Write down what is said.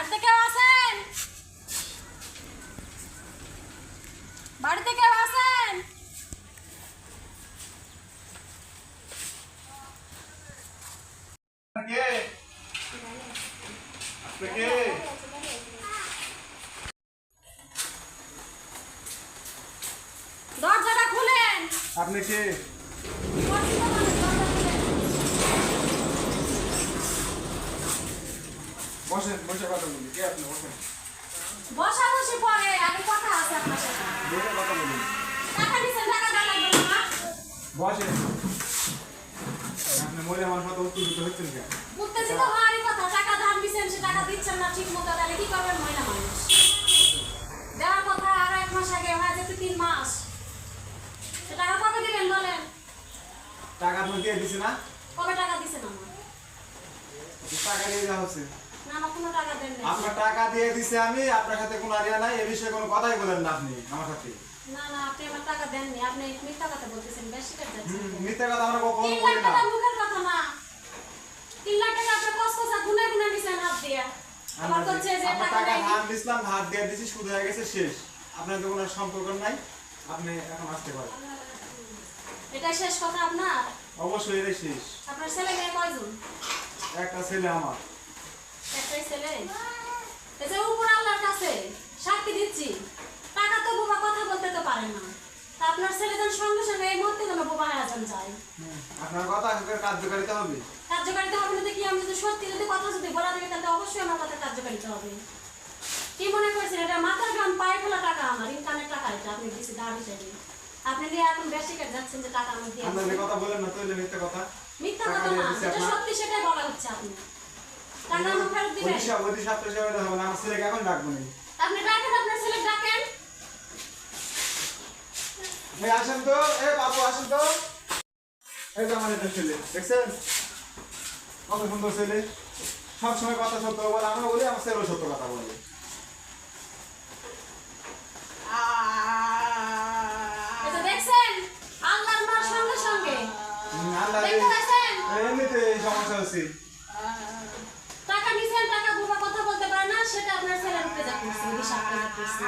বাড়িতে কেউ আছেন? বাড়িতে কেউ আছেন? কে? কে? দরজাটা খুলেন। আপনি কে? বসেন, বসে কথা বলি। কে আপনি? বসেন। বসাবসি পরে আগে কথা আছে আপনার সাথে। বসে কথা বলি। টাকা দিছেন, টাকা দেওয়া লাগবে না। বসেন। আপনি মহিলা মানুষ মতো উত্তেজিত হচ্ছেন কেন? উত্তেজিত হওয়ারই কথা। টাকা ধার দিছেন, সে টাকা দিচ্ছেন না ঠিক মতো, তাহলে কি করবেন মহিলা মানুষ? দেওয়ার কথা আর 1 মাস আগে, হয়ে যেতে 3 মাস। সে টাকা কবে দিবেন বলেন? টাকা আপনি কে দিছে না? কবে টাকা দিছেন আমার? টাকা দিয়ে দেওয়া হচ্ছে। না, আমার কোনো টাকা দেন নাই। আপনার টাকা দিয়ে দিছে আমি, আপনার সাথে কোনো আরিয়া নাই, এ বিষয়ে কোনো কথাই বলেন না আপনি আমার সাথে। না না, আপনি আমার টাকা দেননি। আপনি মিথ্যা কথা বলতেছেন, বেশি করে যাচ্ছেন। মিথ্যা কথা আমরা কখনো 3 বলি লাখ না। টাকা মুখের কথা না। 3 লাখ টাকা আপনি কসকসা গুনে গুনে দিছেন হাত দিয়ে। আবার বলছে যে আপনার টাকা টাকা দেয়নি। ধার দিছিলাম, ধার দিয়ে দিছি, সুদ হয়ে গেছে, শেষ। আপনার তো কোনো সম্পর্ক নাই, আপনি এখন আসতে পারেন। এটা শেষ কথা আপনার? অবশ্যই এটাই শেষ। আপনার ছেলে মেয়ে কয়জন? একটা ছেলে আমার। একটাই ছেলে? এই যে উপর আল্লাহর কাছে সাক্ষী দিচ্ছি, টাকা তো বোবা কথা বলতে তো পারে না। তা আপনার ছেলে যেন সঙ্গে সঙ্গে এই মুহূর্তে যেন বোবা হয়ে যান যায়। আপনার কথা কার্যকারিতা হবে। কার্যকারিতা হবে না দেখি, আমি যদি সত্যি যদি কথা যদি বলা দিই তাহলে অবশ্যই আমার কথা কার্যকারিতা হবে। কি মনে করছেন এটা মাথার গান পায়ে ফেলা টাকা? আমার ইনকামের টাকা, এটা আপনি দিচ্ছি ধার হিসেবে। আপনি দিয়ে এখন বেশি কাজ যাচ্ছেন যে টাকা আমার দিয়ে আপনার যে কথা বলেন না, তো এটা মিথ্যা কথা। মিথ্যা টাকা কথা দিয়ে না, দিছি যেটা আপনার। সত্যি সেটাই বলা হচ্ছে। আপনি টাকা আমার ফেরত দিবেন। অতি সাপ্তাহ হিসেবে হবে না, আমার ছেলেকে এখন ডাকবো নি। আপনি ডাকেন, আপনার ছেলে ডাকেন। ভাই আসেন তো, এ বাবু আসেন তো। এই যে আমার এটা ছেলে, দেখছেন কত সুন্দর ছেলে, সবসময় কথা সত্য বলে, আমরা বলি আমার ছেলেও সত্য কথা বলে। এটা দেখছেন আল্লাহর মার সঙ্গে সঙ্গে আল্লাহ দেখতে পাচ্ছেন? এমনিতে এই সমস্যা হচ্ছে। টাকা নিছেন, টাকা বোবা কথা বলতে পারে না, সেটা আপনার ছেলের উপরে যা করছে, অভিশাপ করে করছে।